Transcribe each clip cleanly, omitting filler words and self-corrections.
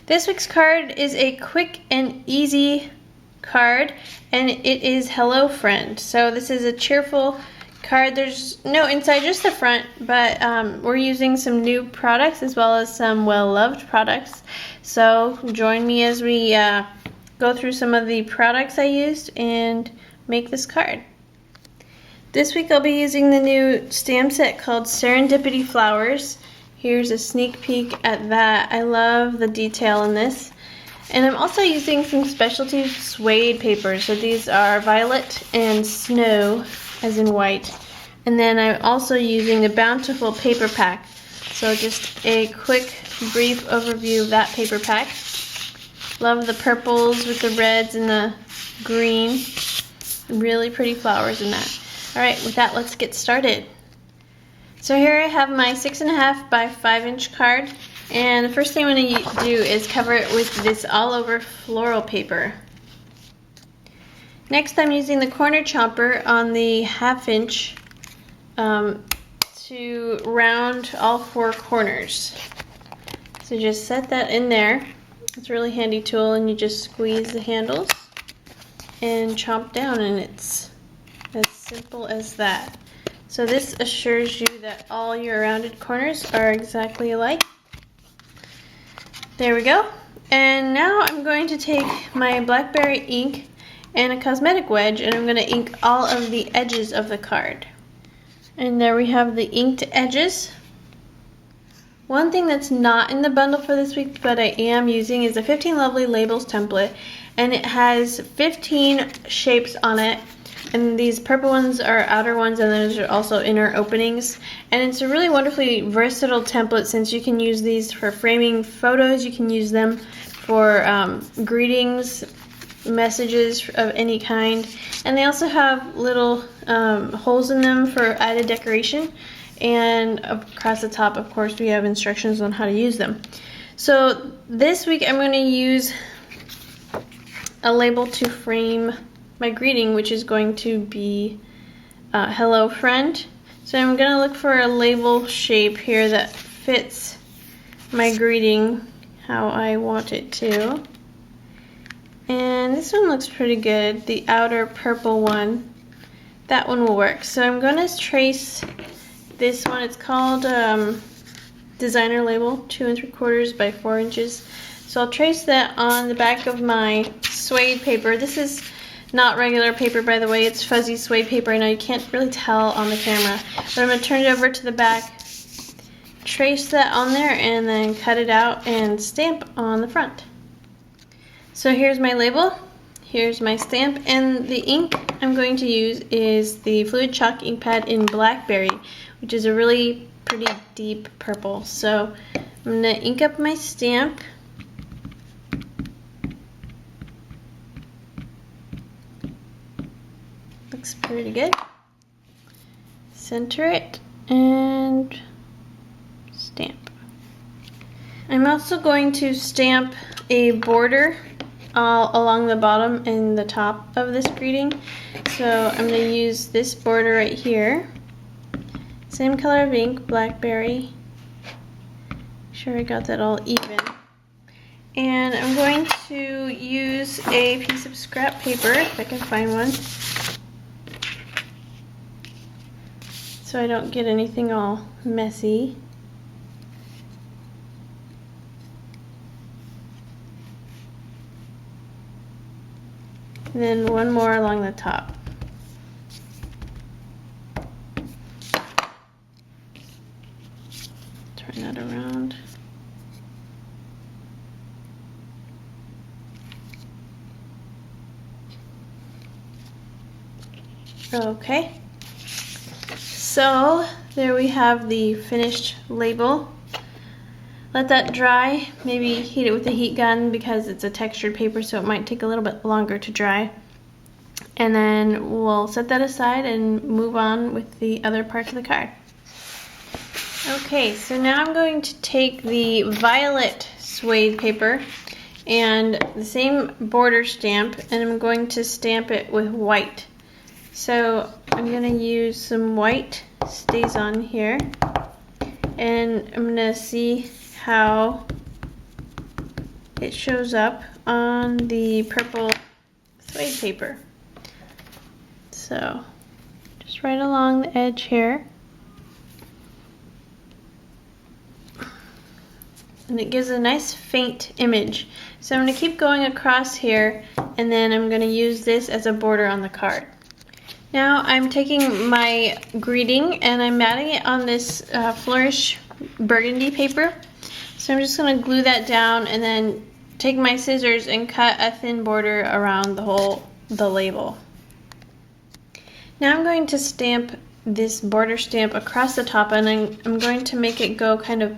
This week's card is a quick and easy card, and it is Hello Friend. So this is a cheerful card. There's no inside, just the front, but we're using some new products as well as some well-loved products. So join me as we go through some of the products I used and make this card. This week I'll be using the new stamp set called Serendipity Flowers. Here's a sneak peek at that. I love the detail in this. And I'm also using some specialty suede paper. So these are violet and snow, as in white. And then I'm also using the Bountiful paper pack. So just a quick, brief overview of that paper pack. Love the purples with the reds and the green. Really pretty flowers in that. Alright, with that, let's get started. So here I have my 6.5 by 5 inch card, and the first thing I'm going to do is cover it with this all over floral paper. Next I'm using the corner chomper on the 1/2 inch to round all 4 corners. So just set that in there. It's a really handy tool, and you just squeeze the handles and chomp down, and it's as simple as that. So this assures you that all your rounded corners are exactly alike. There we go. And now I'm going to take my blackberry ink and a cosmetic wedge, and I'm going to ink all of the edges of the card. And there we have the inked edges. One thing that's not in the bundle for this week, but I am using, is a 15 Lovely Labels template, and it has 15 shapes on it. And these purple ones are outer ones, and those are also inner openings. And it's a really wonderfully versatile template, since you can use these for framing photos, you can use them for greetings, messages of any kind. And they also have little holes in them for added decoration. And across the top, of course, we have instructions on how to use them. So this week I'm going to use a label to frame my greeting, which is going to be Hello Friend. So I'm going to look for a label shape here that fits my greeting how I want it to. And this one looks pretty good, the outer purple one. That one will work. So I'm going to trace this one. It's called Designer Label, 2 3/4 by 4 inches. So I'll trace that on the back of my suede paper. This is not regular paper, by the way. It's fuzzy suede paper. I know you can't really tell on the camera, but I'm going to turn it over to the back, trace that on there, and then cut it out and stamp on the front. So here's my label, here's my stamp, and the ink I'm going to use is the Fluid Chalk ink pad in Blackberry, which is a really pretty deep purple. So I'm going to ink up my stamp. Looks pretty good. Center it and stamp. I'm also going to stamp a border along the bottom and the top of this greeting. So I'm going to use this border right here. Same color of ink, Blackberry. Make sure I got that all even. And I'm going to use a piece of scrap paper, if I can find one, so I don't get anything all messy. And then one more along the top. Turn that around. Okay. So there we have the finished label. Let that dry, maybe heat it with a heat gun because it's a textured paper, so it might take a little bit longer to dry. And then we'll set that aside and move on with the other parts of the card. Okay, so now I'm going to take the violet suede paper and the same border stamp, and I'm going to stamp it with white. So I'm going to use some white StazOn here, and I'm going to see how it shows up on the purple suede paper. So just right along the edge here. And it gives a nice faint image. So I'm going to keep going across here, and then I'm going to use this as a border on the card. Now I'm taking my greeting and I'm matting it on this Flourish burgundy paper. So I'm just going to glue that down and then take my scissors and cut a thin border around the label. Now I'm going to stamp this border stamp across the top, and I'm going to make it go kind of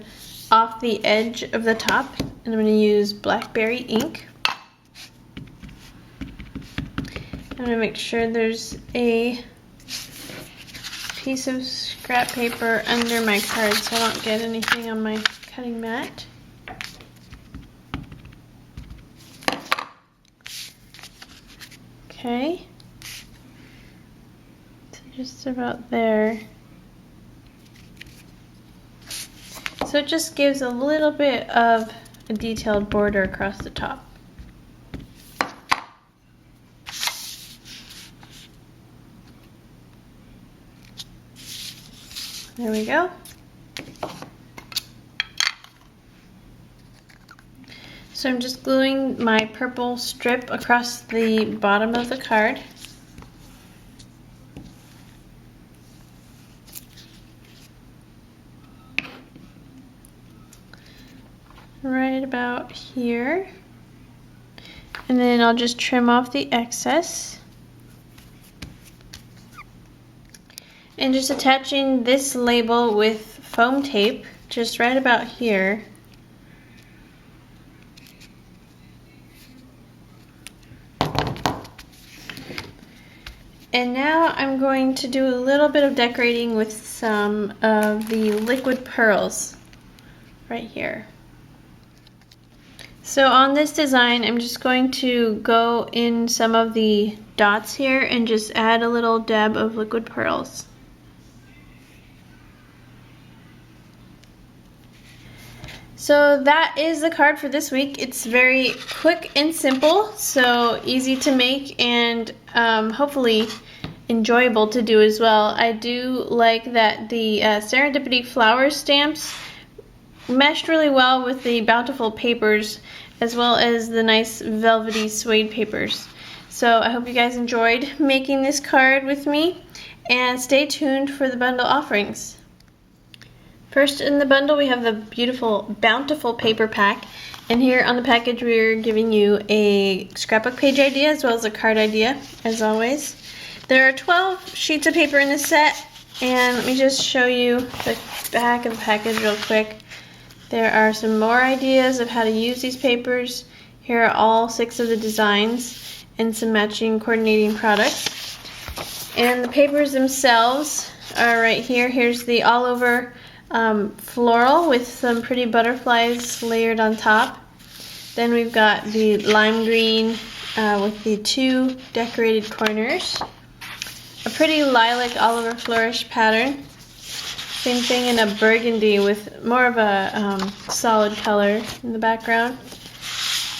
off the edge of the top, and I'm going to use blackberry ink. I'm going to make sure there's a piece of scrap paper under my card so I don't get anything on my cutting mat. Okay, so just about there. So it just gives a little bit of a detailed border across the top. There we go. So I'm just gluing my purple strip across the bottom of the card. Right about here. And then I'll just trim off the excess. And just attaching this label with foam tape just right about here. And now I'm going to do a little bit of decorating with some of the liquid pearls right here. So on this design, I'm just going to go in some of the dots here and just add a little dab of liquid pearls. So that is the card for this week. It's very quick and simple, so easy to make and hopefully enjoyable to do as well. I do like that the Serendipity flower stamps meshed really well with the bountiful papers as well as the nice velvety suede papers. So I hope you guys enjoyed making this card with me, and stay tuned for the bundle offerings. First in the bundle we have the beautiful bountiful paper pack, and here on the package we're giving you a scrapbook page idea as well as a card idea as always. There are 12 sheets of paper in this set, and let me just show you the back of the package real quick. There are some more ideas of how to use these papers. Here are all 6 of the designs and some matching coordinating products. And the papers themselves are right here. Here's the all over floral with some pretty butterflies layered on top. Then we've got the lime green with the 2 decorated corners. A pretty lilac all over flourish pattern. Same thing in a burgundy with more of a solid color in the background.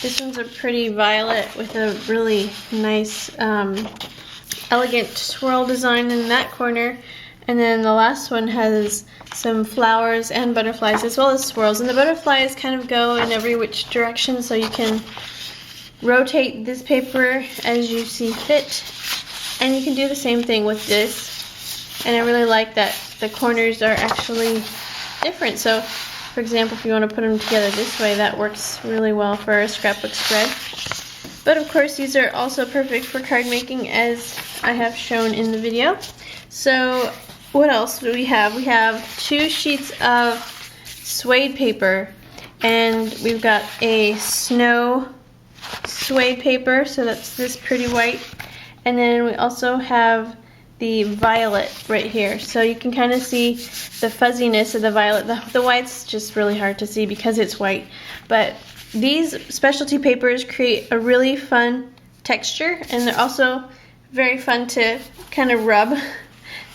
This one's a pretty violet with a really nice elegant swirl design in that corner. And then the last one has some flowers and butterflies as well as swirls. And the butterflies kind of go in every which direction, so you can rotate this paper as you see fit. And you can do the same thing with this. And I really like that the corners are actually different. So, for example, if you want to put them together this way, that works really well for a scrapbook spread. But of course, these are also perfect for card making, as I have shown in the video. So, what else do we have? We have 2 sheets of suede paper, and we've got a snow suede paper, so that's this pretty white. And then we also have the violet right here, so you can kind of see the fuzziness of the violet. The white's just really hard to see because it's white, but these specialty papers create a really fun texture, and they're also very fun to kind of rub,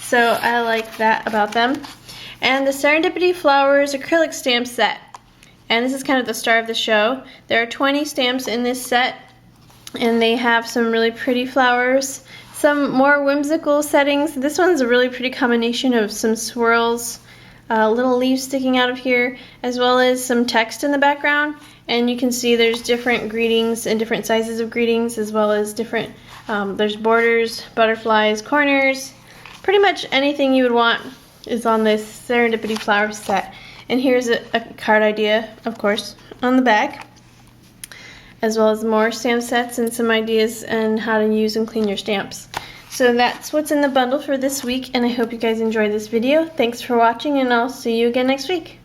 so I like that about them. And the Serendipity Flowers acrylic stamp set, and this is kind of the star of the show. There are 20 stamps in this set, and they have some really pretty flowers, some more whimsical settings. This one's a really pretty combination of some swirls, little leaves sticking out of here, as well as some text in the background. And you can see there's different greetings and different sizes of greetings, as well as different, there's borders, butterflies, corners. Pretty much anything you would want is on this Serendipity flower set. And here's a card idea, of course, on the back, as well as more stamp sets and some ideas on how to use and clean your stamps. So that's what's in the bundle for this week, and I hope you guys enjoyed this video. Thanks for watching, and I'll see you again next week.